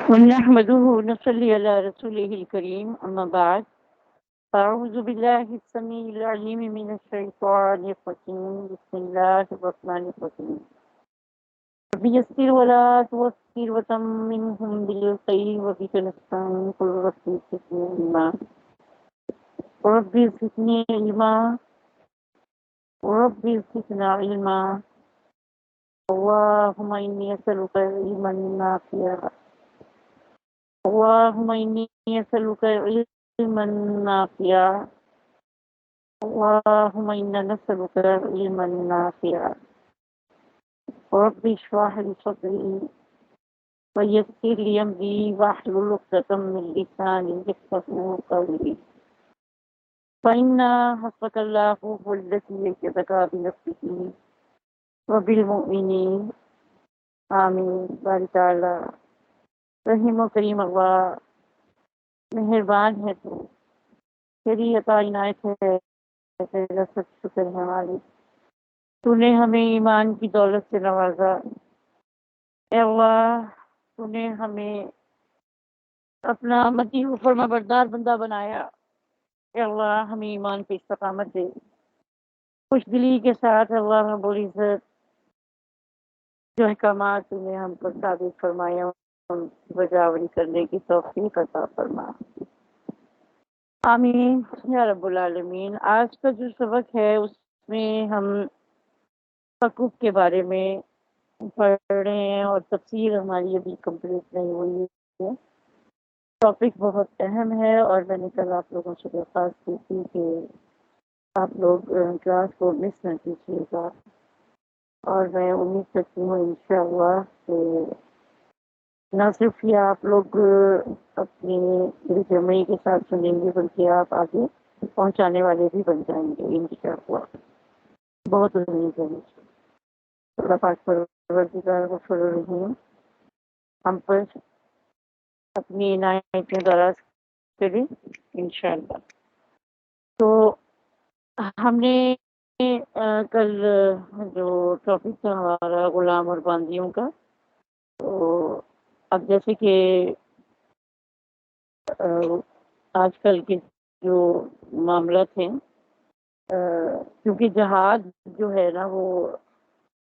ونحمده ونصلي على رسوله الكريم أما بعد أعوذ بالله السميع العليم من الشيطان الرجيم بسم الله الرحمن الرحيم رب يسر ولا تعسر وتممهم بالخير وبك نستعين قل رب زدني علما ورب زدني علما ورب زدنا علما اللهم إني أسألك علما نافعا اللهم إني أسألك علما نافعا اللهم إنا نسألك علما نافعا رب اشرح لي صدري ويسر لي أمري واحلل عقدة من لساني يفقهوا قولي فإن حسبك الله هو الذي أيدك بنصره وبالمؤمنين آمین باری تعالی رحیم و کریم اللہ مہربان ہے تو تیری عطا عنایت ہے تیرا سب شکر ہے مالک تو نے ہمیں ایمان کی دولت سے نوازا اے اللہ تو نے ہمیں اپنا مطیع و فرما بردار بندہ بنایا اے اللہ ہمیں ایمان پہ استقامت دے خوش دلی کے ساتھ اللہ رب العزت جو احکامات تو نے ہم پر ثابت فرمایا ان کی بجاوری کرنے کی توفیق عطا فرما آمین یا رب العالمین۔ آج کا جو سبق ہے اس میں ہم حقوق کے بارے میں پڑھ رہے ہیں اور تفسیر ہماری ابھی کمپلیٹ نہیں ہوئی ہے۔ ٹاپک بہت اہم ہے اور میں نے کل آپ لوگوں سے درخواست کی تھی کہ آپ لوگ کلاس کو مس نہ کیجیے گا اور میں امید کرتی ہوں انشاءاللہ کہ نہ صرف یہ آپ لوگ اپنی دل جمعی کے ساتھ سنیں گے بلکہ آپ آگے پہنچانے والے بھی بن جائیں گے انشاءاللہ۔ بہت امید ہے مجھے۔ اللہ پاک پروردگار غفور الرحیم ہم پر اپنی عنایتیں دراز کرے انشاءاللہ۔ تو ہم نے کل جو ٹاپک تھا ہمارا غلام اور باندیوں کا، تو اب جیسے کہ آج کل کے جو معاملات ہیں، کیونکہ جہاد جو ہے نا وہ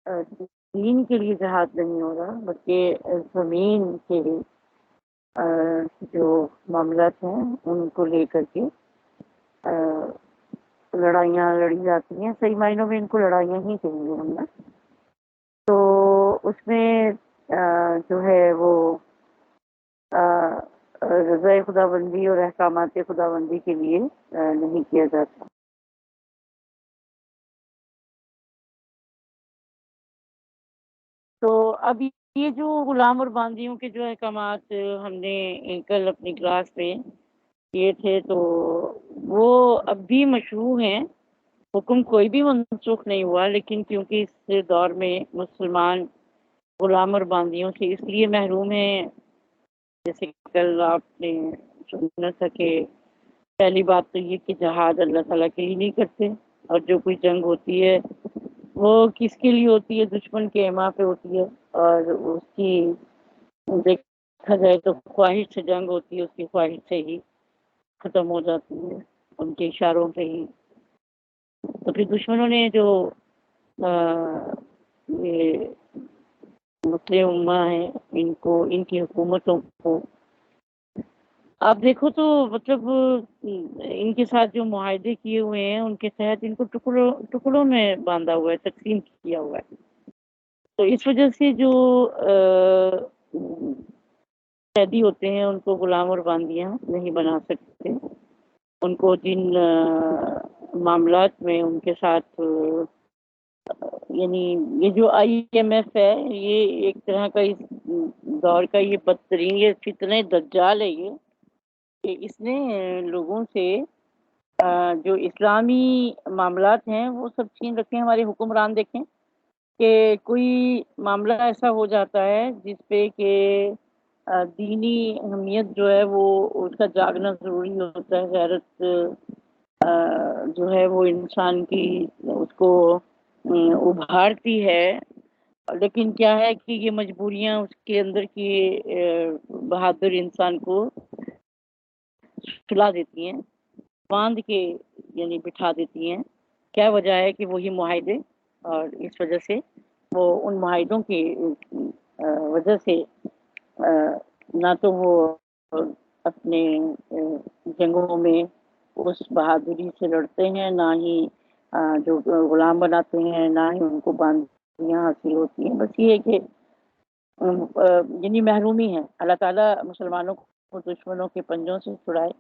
دین کے لیے جہاد نہیں ہو رہا بلکہ زمین کے جو معاملات ہیں ان کو لے کر کے لڑائیاں لڑی جاتی ہیں۔ صحیح معنوں میں ان کو لڑائیاں ہی کہیں گے ہم نا۔ تو اس میں جو ہے وہ رضا خدا بندی اور احکامات خدا بندی کے لیے نہیں کیا جاتا۔ تو اب یہ جو غلام اور باندیوں کے جو احکامات ہم نے کل اپنی کلاس میں کیے تھے تو وہ اب بھی مشروع ہیں، حکم کوئی بھی منسوخ نہیں ہوا، لیکن کیونکہ اس دور میں مسلمان غلام اور باندیوں سے اس لیے محروم ہیں، جیسے کل آپ نے سنا تھا کہ پہلی بات تو یہ کہ جہاد اللہ تعالیٰ کے لیے نہیں کرتے، اور جو کوئی جنگ ہوتی ہے وہ کس کے لیے ہوتی ہے؟ دشمن کے ایما پہ ہوتی ہے، اور اس کی دیکھا جائے تو خواہش سے جنگ ہوتی ہے، اس کی خواہش سے ہی ختم ہو جاتی ہے، ان کے اشاروں پہ ہی۔ تو پھر دشمنوں نے جو یہ مسلم امہ ہیں ان کی حکومتوں کو آپ دیکھو تو مطلب ان کے ساتھ جو معاہدے کیے ہوئے ہیں ان کے تحت ان کو ٹکڑوں میں باندھا ہوا ہے، تقسیم کیا ہوا ہے۔ تو اس وجہ سے جو قیدی ہوتے ہیں ان کو غلام اور باندیاں نہیں بنا سکتے، ان کو جن معاملات میں ان کے ساتھ یعنی یہ جو آئی ایم ایف ہے یہ ایک طرح کا اس دور کا یہ بدترین یہ فتنہ دجال ہے، یہ کہ اس نے لوگوں سے جو اسلامی معاملات ہیں وہ سب چھین رکھے ہیں۔ ہمارے حکمران دیکھیں کہ کوئی معاملہ ایسا ہو جاتا ہے جس پہ کہ دینی اہمیت جو ہے وہ اس کا جاگنا ضروری ہوتا ہے، غیرت جو ہے وہ انسان کی اس کو ابھارتی ہے، لیکن کیا ہے کہ یہ مجبوریاں اس کے اندر کی بہادر انسان کو سلا دیتی ہیں، باندھ کے یعنی بٹھا دیتی ہیں۔ کیا وجہ ہے کہ وہی معاہدے، اور اس وجہ سے وہ ان معاہدوں کی وجہ سے نہ تو وہ اپنے جنگوں میں اس بہادری سے لڑتے ہیں، نہ ہی جو غلام بناتے ہیں، نہ ہی ان کو باندیاں حاصل ہوتی ہیں۔ بس یہ ہے کہ یعنی محرومی ہے۔ اللہ تعالیٰ مسلمانوں کو دشمنوں کے پنجوں سے چھڑائے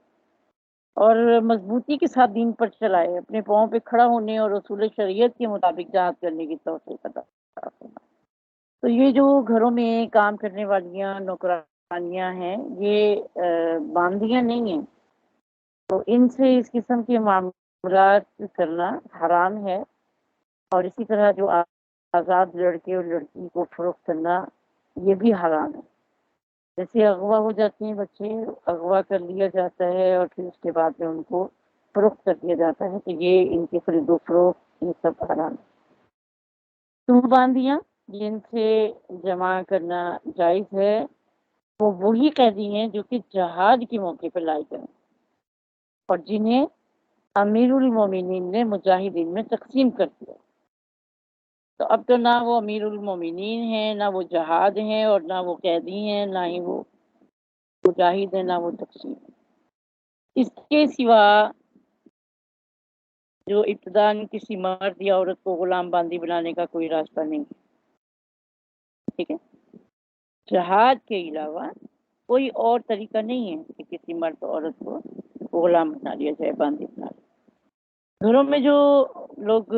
اور مضبوطی کے ساتھ دین پر چلائے، اپنے پاؤں پہ کھڑا ہونے اور اصول شریعت کے مطابق جہاد کرنے کی توفیق عطا فرمائے۔ تو یہ جو گھروں میں کام کرنے والیاں نوکرانیاں ہیں، یہ باندیاں نہیں ہیں، تو ان سے اس قسم کے معاملات کرنا حرام ہے۔ اور اسی طرح جو آزاد لڑکے اور لڑکی کو فروخت کرنا، یہ بھی حرام ہے۔ جیسے اغوا ہو جاتے ہیں بچے، اغوا کر لیا جاتا ہے اور پھر اس کے بعد میں ان کو فروخت کر دیا جاتا ہے، تو یہ ان کی خرید و فروخت یہ سب حرام ہے۔ تو باندیاں جن سے جمع کرنا جائز ہے، وہ وہی قیدی ہیں جو کہ جہاد کے موقع پر لائے گئے اور جنہیں امیر المومنین نے مجاہدین میں تقسیم کر دیا۔ تو اب تو نہ وہ امیر المومنین ہیں، نہ وہ جہاد ہیں، اور نہ وہ قیدی ہیں، نہ ہی وہ مجاہد ہیں، نہ وہ تقسیم ہے۔ اس کے سوا جو ابتداً کسی مرد یا عورت کو غلام باندی بنانے کا کوئی راستہ نہیں، ٹھیک ہے؟ جہاد کے علاوہ کوئی اور طریقہ نہیں ہے کہ کسی مرد عورت کو غلام بنا لیا جائے، باندی بنا لیا۔ گھروں میں جو لوگ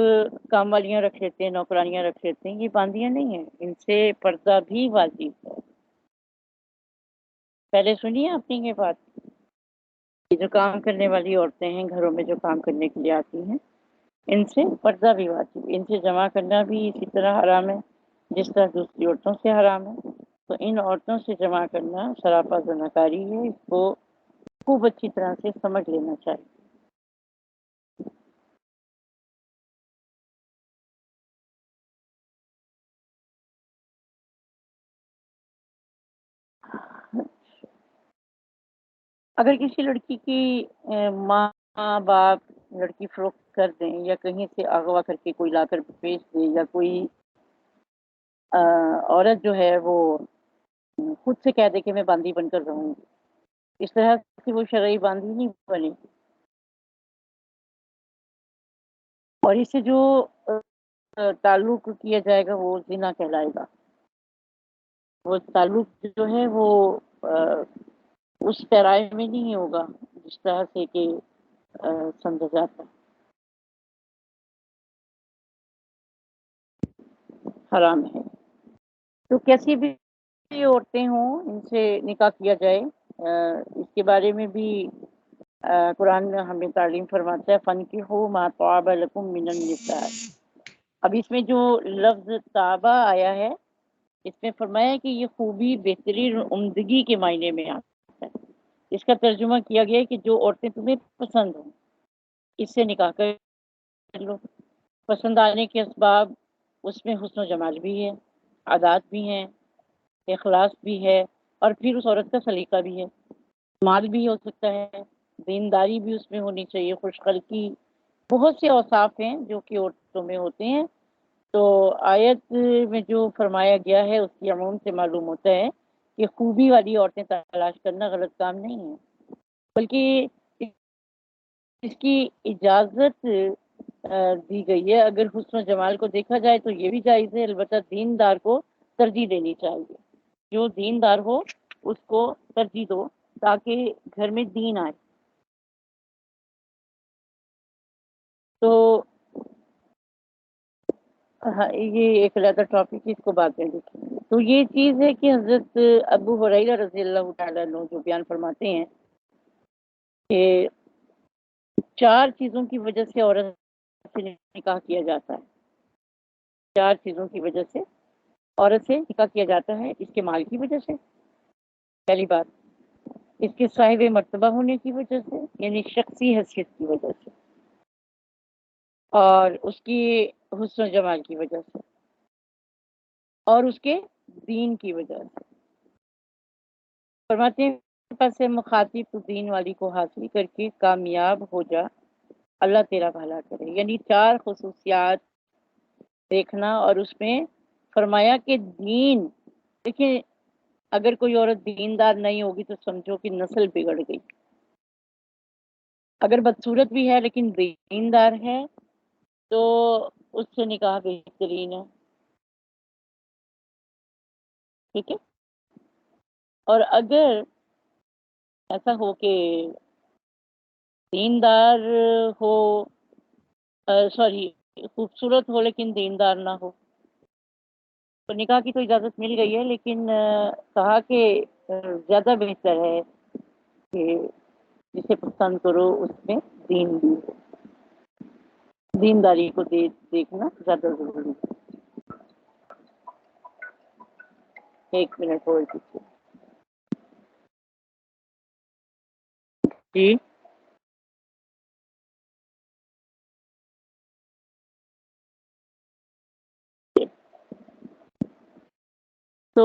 کام والیاں رکھ لیتے ہیں، نوکرانیاں رکھ لیتے ہیں، یہ باندیاں نہیں ہیں، ان سے پردہ بھی واجب ہے۔ پہلے سنیے آپ نے یہ بات، یہ جو کام کرنے والی عورتیں ہیں گھروں میں جو کام کرنے کے لیے آتی ہیں، ان سے پردہ بھی واجب، ان سے جمع کرنا بھی اسی طرح حرام ہے جس طرح دوسری عورتوں سے حرام ہے۔ تو ان عورتوں سے جمع کرنا سراپا زناکاری ہے، اس کو خوب اچھی طرح سے سمجھ لینا چاہیے۔ اگر کسی لڑکی کی ماں باپ لڑکی فروخت کر دیں یا کہیں سے اغوا کر کے کوئی لا کر بیچ دے، یا کوئی عورت جو ہے وہ خود سے کہہ دے کہ میں باندی بن کر رہوں گی، اس طرح سے وہ شرعی باندی نہیں بنے، اور اس سے جو تعلق کیا جائے گا وہ زنا کہلائے گا۔ وہ تعلق جو ہے وہ اس پیرائے میں نہیں ہوگا جس طرح سے کہ سمجھا جاتا ہے، حرام ہے۔ تو کیسی بھی عورتیں ہوں ان سے نکاح کیا جائے، اس کے بارے میں بھی قرآن میں ہمیں تعلیم فرماتا ہے، فَانكِحُوا مَا طَابَ لَكُم مِّنَ النِّسَاءِ۔ اب اس میں جو لفظ طابہ آیا ہے، اس میں فرمایا ہے کہ یہ خوبی، بہتری، عمدگی کے معنی میں آتا ہے۔ اس کا ترجمہ کیا گیا ہے کہ جو عورتیں تمہیں پسند ہوں اس سے نکاح کر لو۔ پسند آنے کے اسباب اس میں حسن و جمال بھی ہے، عادات بھی ہیں، اخلاص بھی ہے، اور پھر اس عورت کا سلیقہ بھی ہے، مال بھی ہو سکتا ہے، دینداری بھی اس میں ہونی چاہیے، خوش خلقی، بہت سے اوصاف ہیں جو کہ عورتوں میں ہوتے ہیں۔ تو آیت میں جو فرمایا گیا ہے اس کی عموم سے معلوم ہوتا ہے کہ خوبی والی عورتیں تلاش کرنا غلط کام نہیں ہے، بلکہ اس کی اجازت دی گئی ہے۔ اگر حسن و جمال کو دیکھا جائے تو یہ بھی جائز ہے، البتہ دیندار کو ترجیح دینی چاہیے۔ جو دیندار ہو اس کو ترجیح دو تاکہ گھر میں دین آئے۔ تو ہاں، یہ ایک علیحدہ ٹاپک ہے، اس کو بعد میں دیکھیں گے۔ تو یہ چیز ہے کہ حضرت ابو ہریرہ رضی اللہ تعالیٰ عنہ جو بیان فرماتے ہیں کہ 4 چیزوں کی وجہ سے عورت سے نکاح کیا جاتا ہے، 4 چیزوں کی وجہ سے عورت سے نکاح کیا جاتا ہے۔ اس کے مال کی وجہ سے، پہلی بات، اس کے صاحب مرتبہ ہونے کی وجہ سے یعنی شخصی حیثیت کی وجہ سے، اور اس کی حسن و جمال کی وجہ سے۔ اور اس کے دین کی وجہ سے۔ فرماتے ہیں پس مخاطب تو دین والی کو حاصل کر کے کامیاب ہو جا، اللہ تیرا بھلا کرے۔ یعنی 4 خصوصیات دیکھنا، اور اس میں فرمایا کہ دین، دیکھیں اگر کوئی عورت دیندار نہیں ہوگی تو سمجھو کہ نسل بگڑ گئی۔ اگر بدصورت بھی ہے لیکن دیندار ہے تو اس سے نکاح بہترین ہے، ٹھیک ہے۔ اور اگر ایسا ہو کہ دیندار ہو، سوری، خوبصورت ہو لیکن دیندار نہ ہو، تو نکاح کی تو اجازت مل گئی ہے، لیکن کہا کہ زیادہ بہتر ہے کہ جسے پسند کرو اس میں دین بھی ہو، دینداری کو دیکھنا زیادہ ضروری ہے۔ 1 منٹ ہولڈ کیجیے جی۔ تو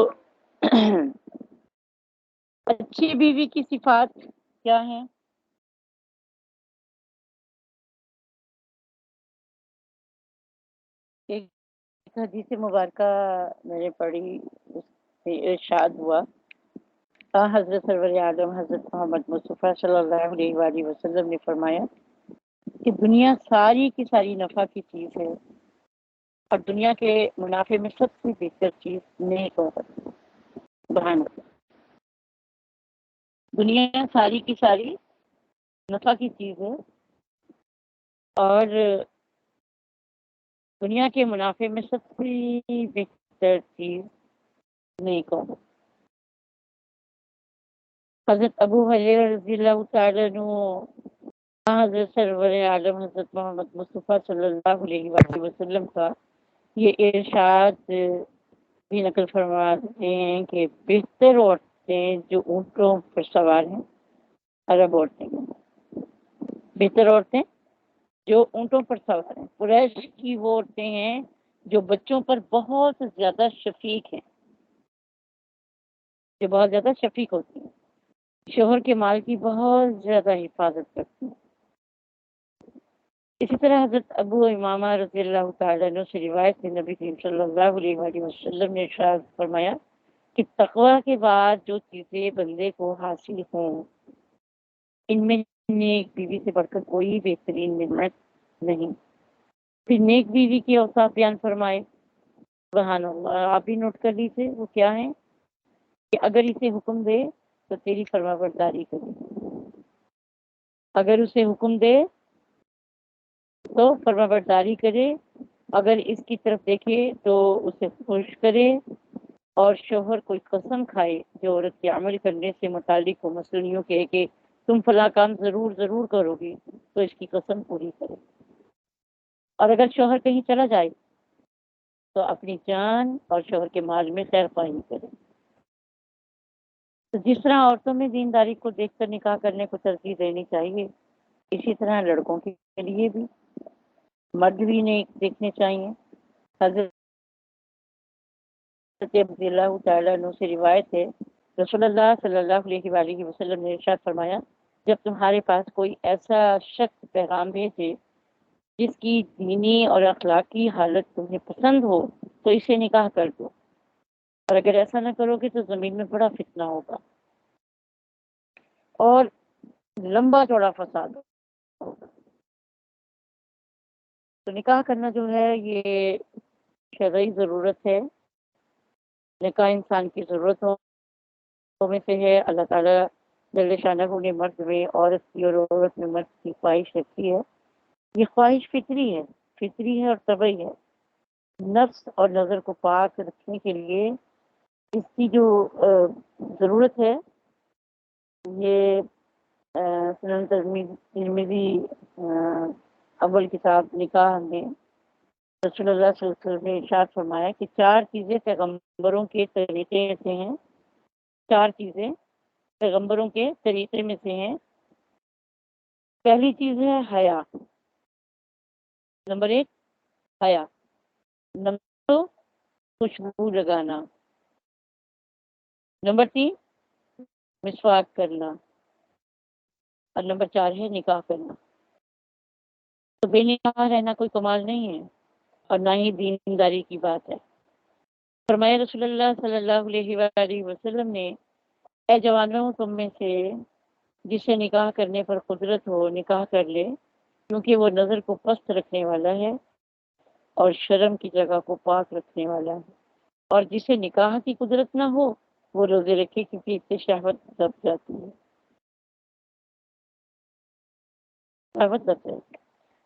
اچھی بیوی کی صفات کیا ہیں؟ ایک حدیث مبارکہ میں نے پڑھی، اس سے ارشاد ہوا، حضرت سرور عالم حضرت محمد مصطفیٰ صلی اللہ علیہ وآلہ وسلم نے فرمایا کہ دنیا ساری کی ساری نفع کی چیز ہے، اور دنیا کے منافع میں سب سے بہتر چیز نیک عورت۔ سبحان اللہ۔ دنیا ساری کی ساری نفع کی چیز ہے، اور دنیا کے منافع میں سب سے بہتر چیز نیک عورت۔ حضرت ابو ہریرہ رضی اللہ تعالیٰ عنہ حضرت سرور عالم حضرت محمد مصطفیٰ صلی اللہ علیہ وآلہ وسلم کا یہ ارشاد بھی نقل فرماتے ہیں کہ بہتر عورتیں جو اونٹوں پر سوار ہیں، عرب عورتیں، بہتر عورتیں جو اونٹوں پر سوار ہیں، قریش کی وہ عورتیں ہیں جو بچوں پر بہت زیادہ شفیق ہیں، جو بہت زیادہ شفیق ہوتی ہیں، شوہر کے مال کی بہت زیادہ حفاظت کرتی ہیں۔ اسی طرح حضرت ابو امامہ رضی اللہ تعالیٰ عنہ سے روایت ہے، نبی کریم صلی اللہ علیہ وآلہ وسلم نے ارشاد فرمایا کہ تقوی کے بعد جو چیزیں بندے کو حاصل ہوں، ان میں نیک بیوی سے بڑھ کر کوئی بہترین نعمت نہیں۔ پھر نیک بیوی کی اوصاف بیان فرمائے، سبحان اللہ، آپ بھی نوٹ کر لیجیے وہ کیا ہیں، کہ اگر اسے حکم دے تو تیری فرما برداری کرے، اگر اسے حکم دے تو فرما برداری کرے، اگر اس کی طرف دیکھے تو اسے خوش کرے، اور شوہر کوئی قسم کھائے جو عورت کے عمل کرنے سے متعلق ہو، مثلاً یوں کہے کہ تم فلاں کام ضرور ضرور کرو گی، تو اس کی قسم پوری کرے، اور اگر شوہر کہیں چلا جائے تو اپنی جان اور شوہر کے مال میں خیر خواہی کرے۔ تو جس طرح عورتوں میں دینداری کو دیکھ کر نکاح کرنے کو ترجیح دینی چاہیے، اسی طرح لڑکوں کے لیے بھی مرد بھی دیکھنے چاہیے۔ حضرت رضی اللہ تعالیٰ عنہ سے روایت ہے، رسول اللہ صلی اللہ علیہ وآلہ وسلم نے ارشاد فرمایا، جب تمہارے پاس کوئی ایسا شخص پیغام بھیجے جس کی دینی اور اخلاقی حالت تمہیں پسند ہو تو اسے نکاح کر دو، اور اگر ایسا نہ کرو گے تو زمین میں بڑا فتنہ ہوگا اور لمبا چوڑا فساد ہوگا۔ تو نکاح کرنا جو ہے یہ شرعی ضرورت ہے، نکاح انسان کی ضرورتوں میں سے ہے۔ اللہ تعالیٰ جل شانہ نے مرد میں عورت کی اور عورت میں مرد کی خواہش رکھی ہے، یہ خواہش فطری ہے اور طبعی ہے۔ نفس اور نظر کو پاک رکھنے کے لیے اس کی جو ضرورت ہے، یہ سنن ترمذی اول کتاب نکاح میں رسول اللہ صلی اللہ علیہ وسلم نے ارشاد فرمایا کہ 4 چیزیں پیغمبروں کے طریقے میں سے ہیں، 4 چیزیں پیغمبروں کے طریقے میں سے ہیں۔ پہلی چیز ہے حیا، نمبر 1 حیا، نمبر 2 خوشبو لگانا۔ نمبر 3 مسواک کرنا، اور نمبر 4 ہے نکاح کرنا۔ تو بے نکاح رہنا کوئی کمال نہیں ہے اور نہ ہی دینداری کی بات ہے۔ فرمایا رسول اللہ صلی اللہ علیہ وآلہ وسلم نے، اے جوانوں، تم میں سے جسے نکاح کرنے پر قدرت ہو نکاح کر لے، کیونکہ وہ نظر کو پست رکھنے والا ہے اور شرم کی جگہ کو پاک رکھنے والا ہے۔ اور جسے نکاح کی قدرت نہ ہو وہ روزے رکھے، کیونکہ اس سے شہوت دب جاتی ہے، شہوت دب جاتی ہے۔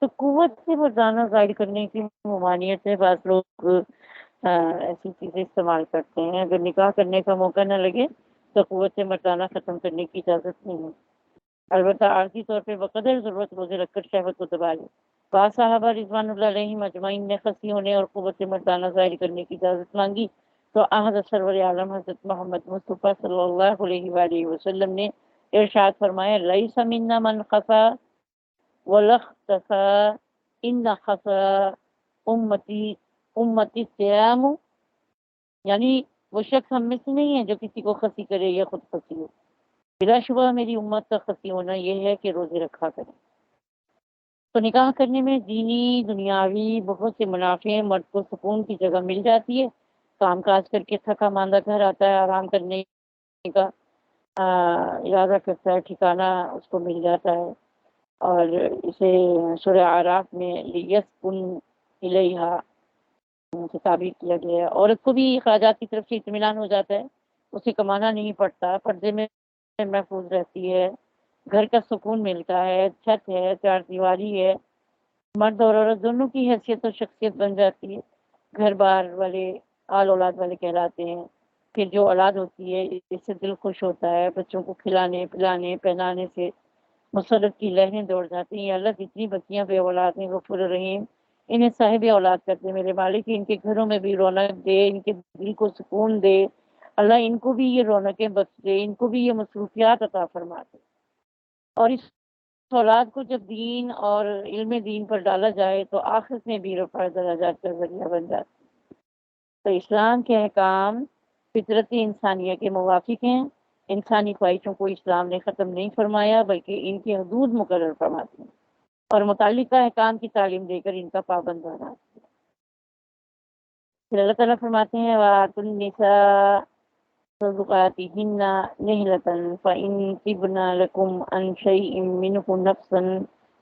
تو قوت سے مردانہ ظاہر کرنے کی ممانعت ہے، بعض لوگ ایسی چیزیں استعمال کرتے ہیں۔ اگر نکاح کرنے کا موقع نہ لگے تو قوت مردانہ ختم کرنے کی اجازت نہیں ہے، البتہ عارضی طور پہ بقدر ضرورت روزے رکھ کر شہوت کو دبا لے۔ بعض صحابہ رضوان اللہ علیہم اجمعین نے خصی ہونے اور قوت مردانہ ظاہر کرنے کی اجازت مانگی تو حضرت سرور عالم حضرت محمد مصطفیٰ صلی اللہ علیہ وآلہ وسلم نے ارشاد فرمایا، لیس منا من خفا وَلَخْتَفَا إِنَّ خَفَا امتی الصیام، یعنی وہ شخص ہم میں سے نہیں ہے جو کسی کو خسی کرے یا خود خسی ہو۔ بلا شبہ میری امت کا خسی ہونا یہ ہے کہ روزے رکھا کرے۔ تو نکاح کرنے میں دینی دنیاوی بہت سے منافع ہیں۔ مرد کو سکون کی جگہ مل جاتی ہے، کام کاج کر کے تھکا ماندہ گھر آتا ہے، آرام کرنے کا ارادہ کرتا ہے، ٹھکانہ اس کو مل جاتا ہے، اور اسے سورہ اعراف میں لیسکن الیہا سے تعبیر کیا گیا ہے۔ عورت کو بھی اخراجات کی طرف سے اطمینان ہو جاتا ہے، اسے کمانا نہیں پڑتا، پردے میں محفوظ رہتی ہے، گھر کا سکون ملتا ہے، چھت ہے، چار دیواری ہے، مرد اور عورت دونوں کی حیثیت اور شخصیت بن جاتی ہے، گھر بار والے آل اولاد والے کہلاتے ہیں۔ پھر جو اولاد ہوتی ہے اس سے دل خوش ہوتا ہے، بچوں کو کھلانے پلانے پہنانے سے مسرت کی لہریں دوڑ جاتی ہیں۔ اللہ جتنی بچیاں بے اولاد ہیں غفور رحیم، انہیں صاحب اولاد کرتے میرے مالک، ان کے گھروں میں بھی رونق دے، ان کے دل کو سکون دے، اللہ ان کو بھی یہ رونقیں بخش دے، ان کو بھی یہ مصروفیات عطا فرما دے۔ اور اس اولاد کو جب دین اور علم دین پر ڈالا جائے تو آخرت میں بھی رفع درجات کا ذریعہ بن جاتا ہے۔ تو اسلام کے احکام فطرتی انسانیہ کے موافق ہیں۔ انسانی خواہشوں کو اسلام نے ختم نہیں فرمایا بلکہ ان کی حدود مقرر فرماتی ہیں اور متعلقہ احکام کی تعلیم دے کر ان کا پابند بناتی ہے۔ پھر اللہ تعالیٰ فرماتے ہیں، وَآتُوا النِّسَاءَ صَدُقَاتِهِنَّ نِحْلَةً فَإِن طِبْنَ لَكُمْ عَن شَيْءٍ مِّنْهُ نَفْسًا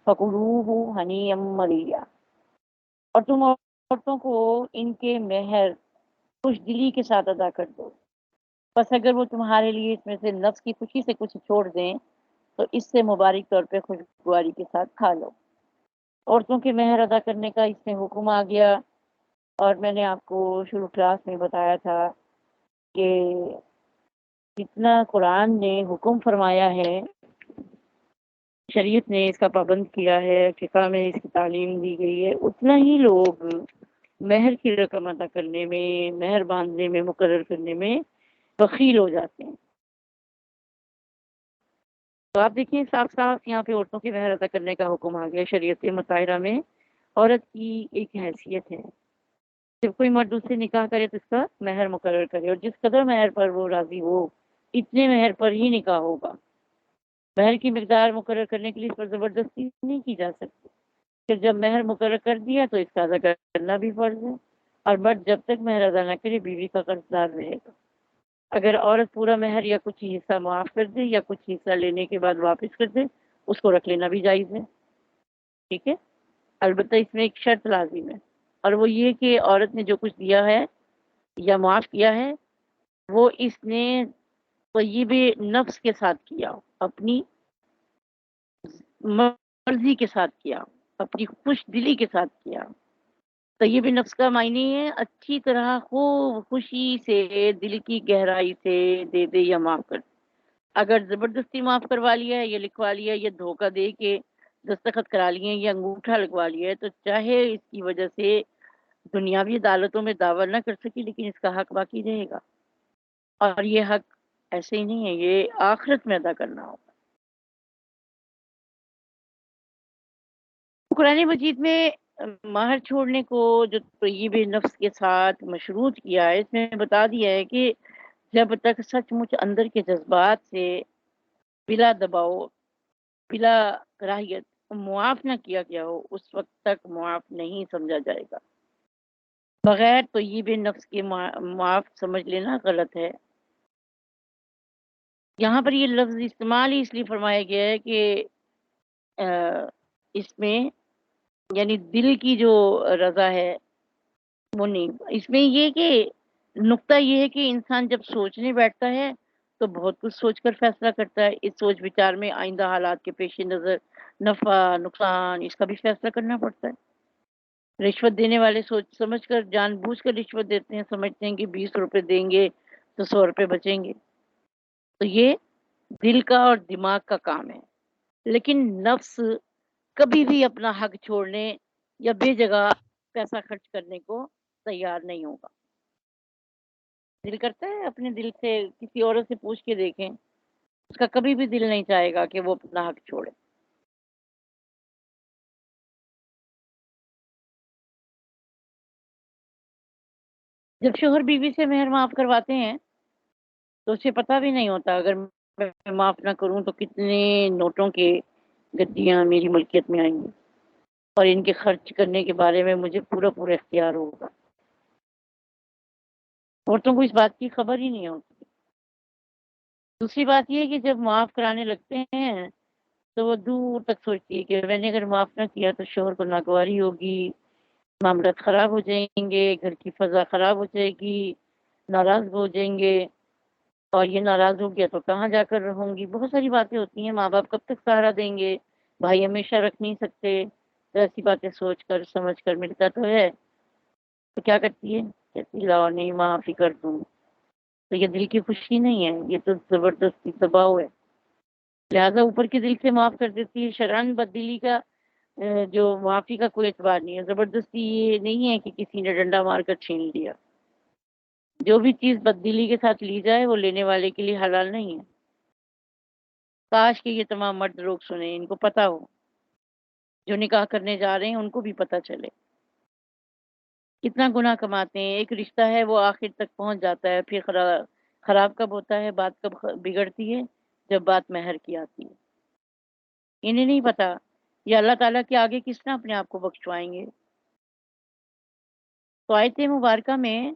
فَكُلُوهُ هَنِيئًا مَرِيئًا، اور تم عورتوں کو ان کے مہر خوش دلی کے ساتھ ادا کر دو، بس اگر وہ تمہارے لیے اس میں سے نفس کی خوشی سے کچھ چھوڑ دیں تو اس سے مبارک طور پہ خوشگواری کے ساتھ کھا لو۔ عورتوں کے مہر ادا کرنے کا اس میں حکم آ گیا، اور میں نے آپ کو شروع کلاس میں بتایا تھا کہ جتنا قرآن نے حکم فرمایا ہے، شریعت نے اس کا پابند کیا ہے، فقہ میں اس کی تعلیم دی گئی ہے، اتنا ہی لوگ مہر کی رقم ادا کرنے میں، مہر باندھنے میں، مقرر کرنے میں بخیل ہو جاتے ہیں۔ تو آپ دیکھیں صاف صاف یہاں پہ عورتوں کے مہر ادا کرنے کا حکم آ گیا۔ شریعت مطالعہ میں عورت کی ایک حیثیت ہے، جب کوئی مرد اس سے نکاح کرے تو اس کا مہر مقرر کرے، اور جس قدر مہر پر وہ راضی ہو اتنے مہر پر ہی نکاح ہوگا۔ مہر کی مقدار مقرر کرنے کے لیے اس پر زبردستی نہیں کی جا سکتی، پھر جب مہر مقرر کر دیا تو اس کا ادا کرنا بھی فرض ہے، اور مرد جب تک مہر ادا نہ کرے بیوی کا قرض دار رہے گا۔ اگر عورت پورا مہر یا کچھ حصہ معاف کر دے یا کچھ حصہ لینے کے بعد واپس کر دے، اس کو رکھ لینا بھی جائز ہے، ٹھیک ہے، البتہ اس میں ایک شرط لازم ہے، اور وہ یہ کہ عورت نے جو کچھ دیا ہے یا معاف کیا ہے وہ اس نے طیب نفس کے ساتھ کیا، اپنی مرضی کے ساتھ کیا، اپنی خوش دلی کے ساتھ کیا۔ طیب نفس کا معنی ہے اچھی طرح خوب خوشی سے، دل کی گہرائی سے دے دے یا معاف کر دے۔ اگر زبردستی معاف کروا لیا ہے یا لکھوا لیا ہے یا دھوکہ دے کے دستخط کرا لیے یا انگوٹھا لگوا لیا ہے تو چاہے اس کی وجہ سے دنیاوی عدالتوں میں دعویٰ نہ کر سکی لیکن اس کا حق باقی رہے گا، اور یہ حق ایسے ہی نہیں ہے، یہ آخرت میں ادا کرنا ہوگا۔ قرآن مجید میں مہر چھوڑنے کو جو طیب نفس کے ساتھ مشروط کیا ہے، اس میں بتا دیا ہے کہ جب تک سچ مچ اندر کے جذبات سے بلا دباؤ، بلا کراہیت معاف نہ کیا گیا ہو، اس وقت تک معاف نہیں سمجھا جائے گا۔ بغیر طیب نفس کے معاف سمجھ لینا غلط ہے۔ یہاں پر یہ لفظ استعمال ہی اس لیے فرمایا گیا ہے کہ اس میں یعنی دل کی جو رضا ہے وہ نہیں، اس میں یہ کہ نقطہ یہ ہے کہ انسان جب سوچنے بیٹھتا ہے تو بہت کچھ سوچ کر فیصلہ کرتا ہے۔ اس سوچ بچار میں آئندہ حالات کے پیش نظر نفع نقصان اس کا بھی فیصلہ کرنا پڑتا ہے۔ رشوت دینے والے سوچ سمجھ کر جان بوجھ کر رشوت دیتے ہیں، سمجھتے ہیں کہ 20 روپے دیں گے تو 100 روپے بچیں گے، تو یہ دل کا اور دماغ کا کام ہے۔ لیکن نفس کبھی بھی اپنا حق چھوڑنے یا بے جگہ پیسہ خرچ کرنے کو تیار نہیں ہوگا۔ دل کرتا ہے اپنے دل سے کسی عورت سے پوچھ کے دیکھیں، اس کا کبھی بھی دل نہیں چاہے گا کہ وہ اپنا حق چھوڑے۔ جب شوہر بیوی سے مہر معاف کرواتے ہیں تو اسے پتہ بھی نہیں ہوتا اگر میں معاف نہ کروں تو کتنے نوٹوں کے گڈیاں میری ملکیت میں آئیں گی اور ان کے خرچ کرنے کے بارے میں مجھے پورا پورا اختیار ہوگا۔ عورتوں کو اس بات کی خبر ہی نہیں ہوتی۔ دوسری بات یہ ہے کہ جب معاف کرانے لگتے ہیں تو وہ دور تک سوچتی ہے کہ میں نے اگر معاف نہ کیا تو شوہر کو ناگواری ہوگی، معاملات خراب ہو جائیں گے، گھر کی فضا خراب ہو جائے گی، ناراض ہو جائیں گے، اور یہ ناراض ہو گیا تو کہاں جا کر رہوں گی۔ بہت ساری باتیں ہوتی ہیں، ماں باپ کب تک سہارا دیں گے، بھائی ہمیشہ رکھ نہیں سکتے، تو ایسی باتیں سوچ کر سمجھ کر ملتا تو ہے تو کیا کرتی ہے، کہتی لاؤ نہیں معافی کر دوں، تو یہ دل کی خوشی نہیں ہے، یہ تو زبردستی دباؤ ہے۔ لہذا اوپر کے دل سے معاف کر دیتی ہے۔ شرعاً بددلی کا جو معافی کا کوئی اعتبار نہیں ہے۔ زبردستی یہ نہیں ہے کہ کسی نے ڈنڈا مار کر چھین لیا۔ جو بھی چیز بددلی کے ساتھ لی جائے وہ لینے والے کے لیے حلال نہیں ہے۔ کاش کہ یہ تمام مرد لوگ سنیں، ان کو پتہ ہو، جو نکاح کرنے جا رہے ہیں ان کو بھی پتہ چلے کتنا گناہ کماتے ہیں۔ ایک رشتہ ہے وہ آخر تک پہنچ جاتا ہے، پھر خراب کب ہوتا ہے، بات کب بگڑتی ہے، جب بات مہر کی آتی ہے۔ انہیں نہیں پتا یہ اللہ تعالیٰ کے آگے کس طرح اپنے آپ کو بخشوائیں گے۔ تو آیت مبارکہ میں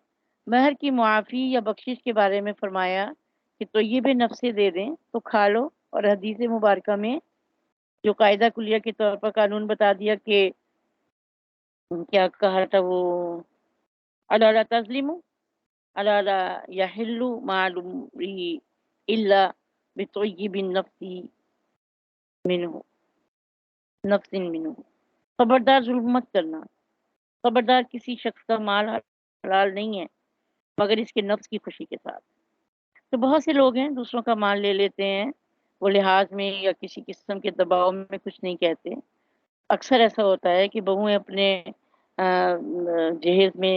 مہر کی معافی یا بخشش کے بارے میں فرمایا کہ طیب نفس سے دے دیں تو کھا لو، اور حدیث مبارکہ میں جو قاعدہ کلیہ کے طور پر قانون بتا دیا کہ کیا کہا تھا وہ، الا لا تظلم الا لا یحل مال امرئ الا بطیب منہ نفس منہ، خبردار ظلم مت کرنا، خبردار کسی شخص کا مال حلال نہیں ہے مگر اس کے نفس کی خوشی کے ساتھ۔ تو بہت سے لوگ ہیں دوسروں کا مال لے لیتے ہیں، وہ لحاظ میں یا کسی قسم کے دباؤ میں کچھ نہیں کہتے۔ اکثر ایسا ہوتا ہے کہ بہویں اپنے جہیز میں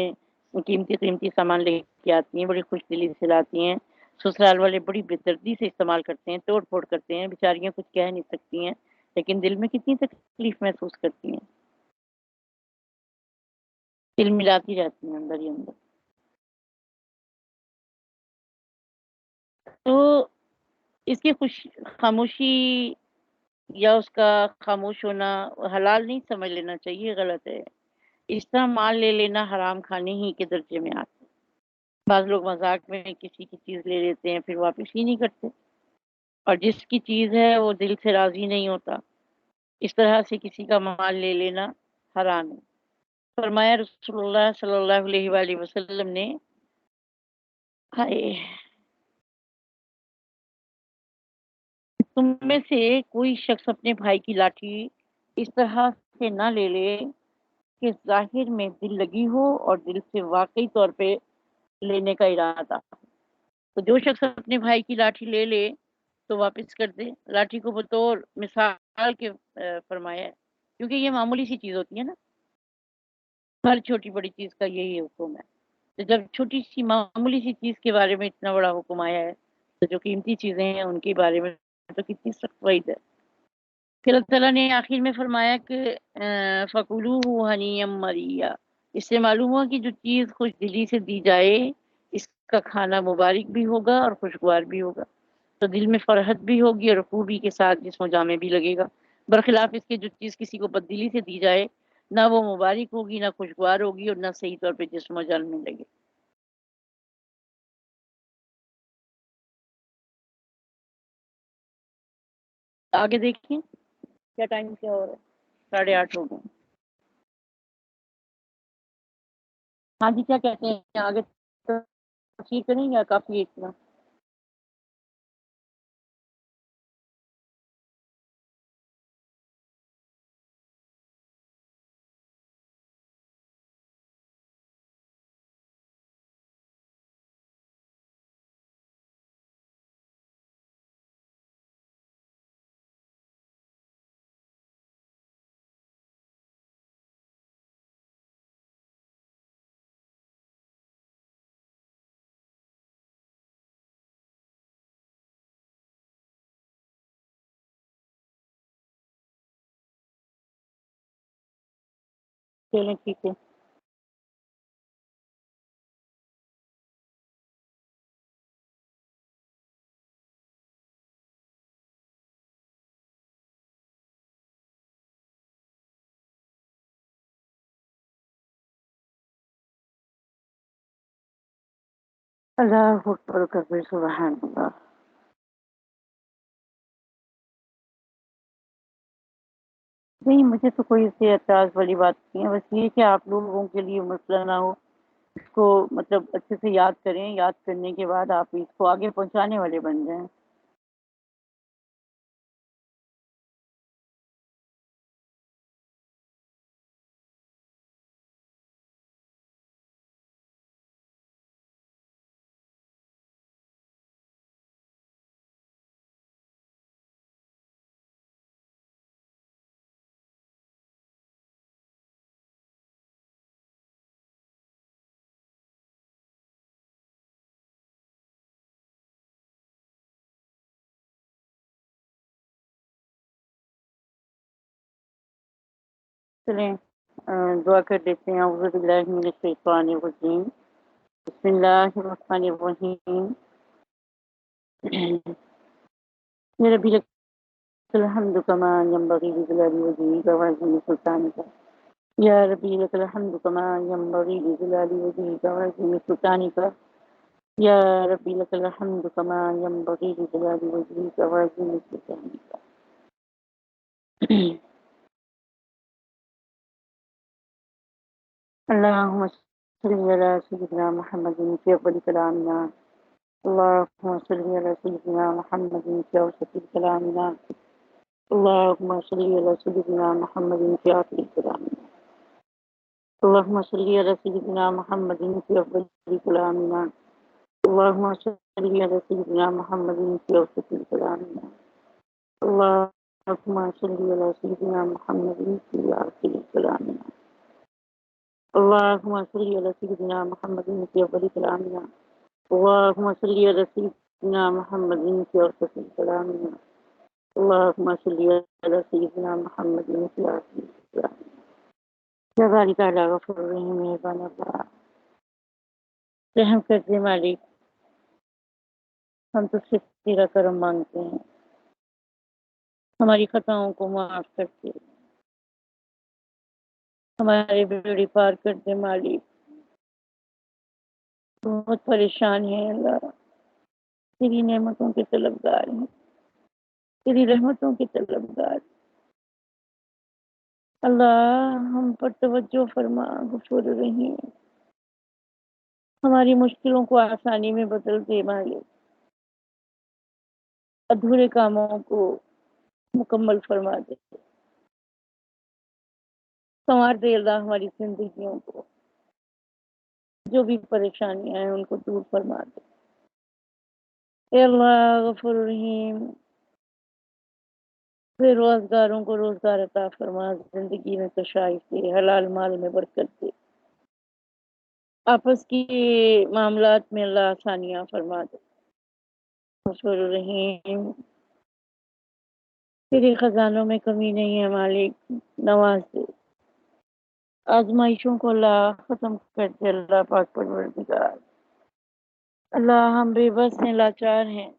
قیمتی قیمتی سامان لے کے آتی ہیں، بڑی خوش دلی سے لاتی ہیں، سسرال والے بڑی بے دردی سے استعمال کرتے ہیں، توڑ پھوڑ کرتے ہیں، بیچاریاں کچھ کہہ نہیں سکتی ہیں لیکن دل میں کتنی تکلیف محسوس کرتی ہیں، دل ملاتی رہتی ہیں اندر ہی اندر۔ تو اس کی خاموشی یا اس کا خاموش ہونا حلال نہیں سمجھ لینا چاہیے، غلط ہے۔ اس طرح مال لے لینا حرام کھانے ہی کے درجے میں آتا ہے۔ بعض لوگ مذاق میں کسی کی چیز لے لیتے ہیں پھر واپس ہی نہیں کرتے، اور جس کی چیز ہے وہ دل سے راضی نہیں ہوتا، اس طرح سے کسی کا مال لے لینا حرام ہے۔ فرمایا رسول اللہ صلی اللہ علیہ وآلہ وسلم نے، ہائے، تم میں سے کوئی شخص اپنے بھائی کی لاٹھی اس طرح سے نہ لے لے کہ ظاہر میں دل لگی ہو اور دل سے واقعی طور پہ لینے کا ارادہ۔ تو جو شخص اپنے بھائی کی لاٹھی لے لے تو واپس کر دے۔ لاٹھی کو بطور مثال کے فرمایا ہے، کیونکہ یہ معمولی سی چیز ہوتی ہے نا، ہر چھوٹی بڑی چیز کا یہی حکم ہے۔ تو جب چھوٹی سی معمولی سی چیز کے بارے میں اتنا بڑا حکم آیا ہے تو جو قیمتی چیزیں ہیں ان کے بارے میں تو کتنی سخت وعید ہے۔ پھر اللہ تعالیٰ نے آخر میں فرمایا کہ فَكُلُوهُ هَنِيًّا مَرِيًّا، اس سے معلوم ہوا کہ جو چیز خوش دلی سے دی جائے اس کا کھانا مبارک بھی ہوگا اور خوشگوار بھی ہوگا، تو دل میں فرحت بھی ہوگی اور خوبی کے ساتھ جسم و جاں میں بھی لگے گا۔ برخلاف اس کے جو چیز کسی کو بددلی سے دی جائے نہ وہ مبارک ہوگی نہ خوشگوار ہوگی اور نہ صحیح طور پہ جسم و جان میں لگے۔ آگے دیکھیں کیا ٹائم کیا ہو رہا ہے، 8:30 ہو گئے۔ ہاں جی کیا کہتے ہیں آگے تفصیل کریں یا کافی ہے اتنا؟ چلیں ٹھیک ہے۔ اللہ اکبر کبیر سبحان اللہ۔ نہیں مجھے تو کوئی اس سے اعتراض والی بات نہیں ہے، بس یہ کہ آپ لوگوں کے لیے مسئلہ نہ ہو، اس کو مطلب اچھے سے یاد کریں، یاد کرنے کے بعد آپ اس کو آگے پہنچانے والے بن جائیں۔ چلیں دعا کر دیتے ہیں۔ اعوذ باللہ من الشیطان الرجیم، بسم اللہ الرحمن الرحیم۔ یا ربی لک الحمد کما ینبغی لجلال وجهک وعظیم سلطانک، یا ربی لک الحمد کما ینبغی لجلال وجهک وعظیم سلطانک، یا ربی لک الحمد کما ینبغی لجلال وجهک وعظیم سلطانک۔ اللهم صل على سيدنا محمد في أول كلامنا، اللهم صل على سيدنا محمد في أوسط كلامنا، اللهم صل على سيدنا محمد في آخر كلامنا، اللهم صل على سيدنا محمد في أول كلامنا، اللهم صل على سيدنا محمد في أوسط كلامنا، اللهم صل على سيدنا محمد في آخر كلامنا، اللهم صل على سيدنا محمد في أول كلامنا، اللهم صل على سيدنا محمد في أوسط كلامنا، اللهم صل على سيدنا محمد في آخر كلامنا۔ یا باری تعالیٰ غفور رحیم مہربان اللہ، رحم کر دے مالک، ہم تو سے تیرا کرم مانگتے ہیں، ہماری خطاؤں کو معاف کر دے، ہمارے بیڑی پار کر دے مالک، بہت پریشان ہیں اللہ، تیری نعمتوں کے طلبگار ہیں، تیری رحمتوں کے طلبگار۔ اللہ ہم پر توجہ فرما غفور رحیم، ہماری مشکلوں کو آسانی میں بدل دے مالک، ادھورے کاموں کو مکمل فرما دے، سنوار دے اللہ ہماری زندگیوں کو، جو بھی پریشانیاں ہیں ان کو دور فرما دے اے اللہ غفور رحیم۔ بے روزگاروں کو روزگار عطا فرما، زندگی میں کشائش دے، حلال مال میں برکت دے، آپس کی معاملات میں اللہ آسانیاں فرما دے غفور رحیم۔ تیرے خزانوں میں کمی نہیں ہے مالک، نواز دے آزمائشوں کو اللہ ختم کر دے اللہ پاک پروردگار۔ اللہ ہم بے بس ہیں، لاچار ہیں،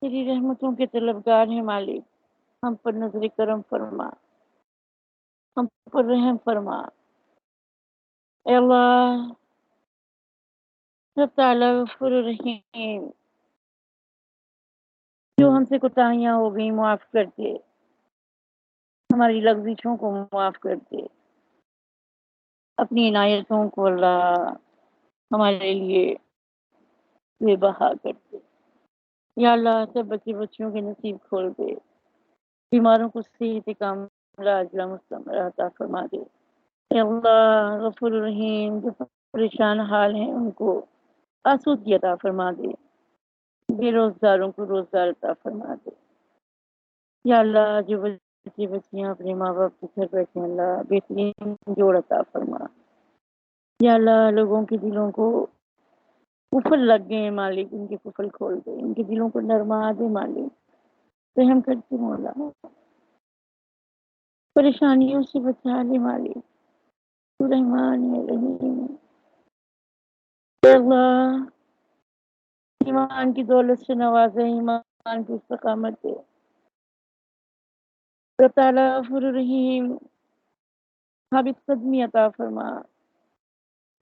تیری رحمتوں کے طلبگار ہیں مالک، ہم پر نظر کرم فرما، ہم پر رحم فرما۔ اے اللہ رب تعالیٰ غفور رحیم، جو ہم سے کوتاہیاں ہو گئی معاف کر دے، ہماری لغزشوں کو معاف کر دے، اپنی عنایتوں کو اللہ ہمارے لیے بے بہا کر دے۔ یا اللہ سب بچے بچیوں کے نصیب کھول دے، بیماروں کو صحت کاملہ عاجلہ مستمرہ عطا فرما دے۔ اے اللہ غفور رحیم، جو پریشان حال ہیں ان کو آسودگی عطا فرما دے، بے روزگاروں کو روزگار عطا فرما دے۔ یا اللہ جو بچے بچیاں اپنے ماں باپ کے گھر بیٹھے ہیں اللہ بہترین جوڑ عطا فرما۔ یا اللہ لوگوں کے دلوں کو قفل لگ گئے ہیں مالک، ان کے قفل کھول دے، ان کے دلوں کو نرما دے مالک، رحم کرتے مولا، پریشانیوں سے بچا لے مالک، تو رحمان ہے رحیم ہے۔ اے اللہ ایمان کی دولت سے نوازے، ایمان کی استقامت دے، اللہ تعالیٰ غفور رحیم ثابت قدمی عطا فرما۔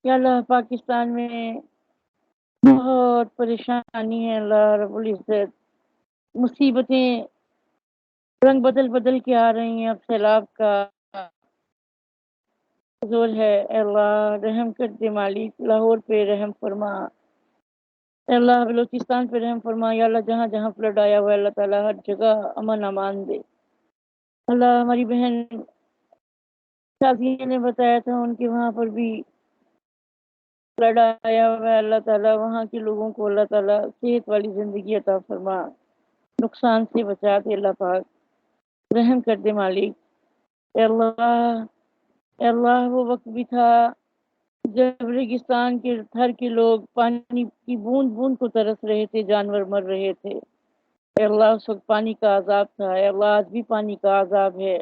یا اللہ پاکستان میں بہت پریشانی ہے اللہ رب العزت، مصیبتیں رنگ بدل بدل کے آ رہی ہیں، اب سیلاب کا زور ہے۔ اے اللہ رحم کر دے مالک، لاہور پہ رحم فرما، اے اللہ بلوچستان پہ رحم فرما۔ یا اللہ جہاں جہاں فلڈ آیا ہوا ہے اللہ تعالیٰ ہر جگہ امن امان دے۔ اللہ ہماری بہن شازیہ نے بتایا تھا ان کے وہاں پر بھی فلڈ آیا ہوا ہے، اللہ تعالیٰ وہاں کے لوگوں کو اللہ تعالیٰ صحت والی زندگی عطا فرما، نقصان سے بچا دے اللہ پاک، رحم کر دے مالک۔ اے اللہ وہ وقت بھی تھا جب ریگستان کے تھر کے لوگ پانی کی بوند بوند کو ترس رہے تھے، جانور مر رہے تھے۔ اے اللہ اس وقت پانی کا عذاب تھا، اے اللہ آج بھی پانی کا عذاب ہے،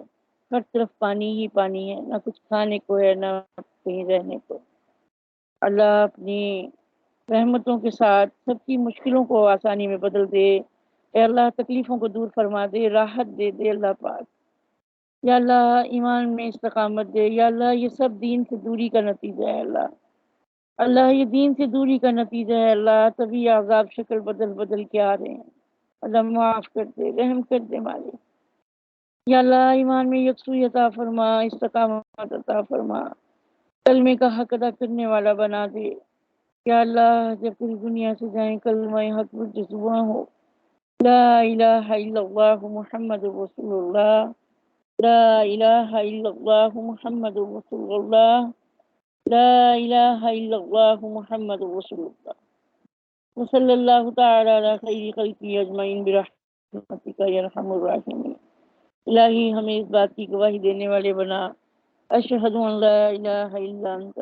ہر طرف پانی ہی پانی ہے، نہ کچھ کھانے کو ہے نہ کہیں رہنے کو۔ اللہ اپنی رحمتوں کے ساتھ سب کی مشکلوں کو آسانی میں بدل دے، اے اللہ تکلیفوں کو دور فرما دے، راحت دے دے اللہ پاک۔ یا اللہ ایمان میں استقامت دے، یا اللہ یہ سب دین سے دوری کا نتیجہ ہے اللہ، اللہ یہ دین سے دوری کا نتیجہ ہے اللہ، تبھی عذاب شکل بدل بدل کے آ رہے ہیں، اللہ معاف کر دے، رحم کر دے مالک۔ یا اللہ ایمان میں یکسوئی عطا فرما، استقامت عطا فرما، کلمے کا حق ادا کرنے والا بنا دے۔ یا اللہ جب پوری دنیا سے جائیں کلمہ حق زباں ہو، لا الہ الا اللہ محمد رسول اللہ، لا الہ الا اللہ محمد رسول اللہ، لا الہ الا اللہ محمد رسول اللہ، وصلی اللہ تعالی علی خیر خلقہ اجمعین برحمتک یا ارحم الراحمین۔ الہی ہمیں اس بات کی گواہی دینے والے بنا، اشہد ان لا الہ الا انت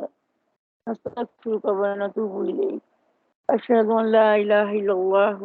استغفرک و اتوب الیک، اشہد ان لا الہ الا اللہ